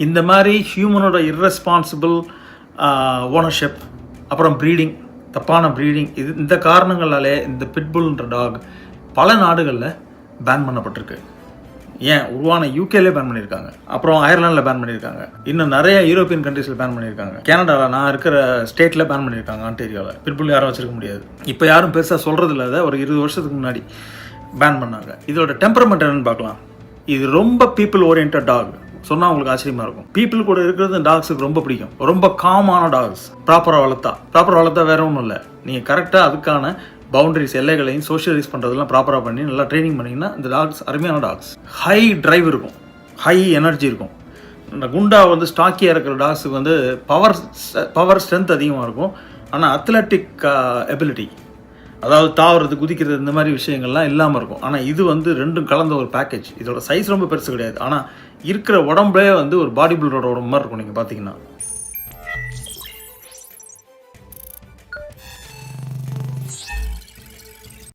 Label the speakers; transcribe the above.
Speaker 1: இந்த மாதிரி ஹியூமனோட irresponsible ownership, அப்புறம் ப்ரீடிங், தப்பான ப்ரீடிங், இந்த காரணங்களாலே இந்த பிட்புல்ன்ற டாக் பல நாடுகளில் பேன் பண்ணப்பட்டிருக்கு. ஏன் உருவான யூகேலே பேன் பண்ணியிருக்காங்க, அப்புறம் அயர்லாண்டில் பேன் பண்ணியிருக்காங்க, இன்னும் நிறைய யூரோப்பியன் கண்ட்ரீஸில் பேன் பண்ணியிருக்காங்க, கனடாவில் நான் இருக்கிற ஸ்டேட்டில் பேன் பண்ணியிருக்காங்க, ஆன்டேரியோவில் பிட்புல் யாரும் வச்சிருக்க முடியாது. இப்போ யாரும் பெருசாக சொல்கிறது இல்லாத ஒரு 20 வருஷத்துக்கு முன்னாடி பேன் பண்ணாங்க. இதோட டெம்பரமெண்ட் என்னன்னு பார்க்கலாம். இது ரொம்ப பீப்புள் ஓரியன்ட் டாக். சொன்னால் உங்களுக்கு ஆச்சரியமாக இருக்கும். பீப்புள் கூட இருக்கிறது டாக்ஸுக்கு ரொம்ப பிடிக்கும். ரொம்ப காமான டாக்ஸ். ப்ராப்பராக வளர்த்தா வேற ஒன்றும் இல்லை. நீங்கள் கரெக்டாக அதுக்கான பவுண்டரிஸ், எல்லைகளையும் சோஷியலைஸ் பண்ணுறதுலாம் ப்ராப்பராக பண்ணி நல்லா ட்ரைனிங் பண்ணிங்கன்னா இந்த டாக்ஸ் அருமையான டாக்ஸ். ஹை டிரைவ் இருக்கும், ஹை எனர்ஜி இருக்கும். இந்த குண்டா ஸ்டாக்கியாக இருக்கிற டாக்ஸுக்கு பவர் ஸ்ட்ரென்த் அதிகமாக இருக்கும். ஆனால் அத்லட்டிக் எபிலிட்டி, அதாவது தாவறது, குதிக்கிறது, இந்த மாதிரி விஷயங்கள்லாம் இல்லாமல் இருக்கும். ஆனால் இது ரெண்டும் கலந்த ஒரு பேக்கேஜ். இதோட சைஸ் ரொம்ப பெருசு கிடையாது. ஆனால் இருக்கிற உடம்பே ஒரு பாடி பில்டரோட உடம்பு மாதிரி இருக்கும் நீங்கள் பார்த்தீங்கன்னா.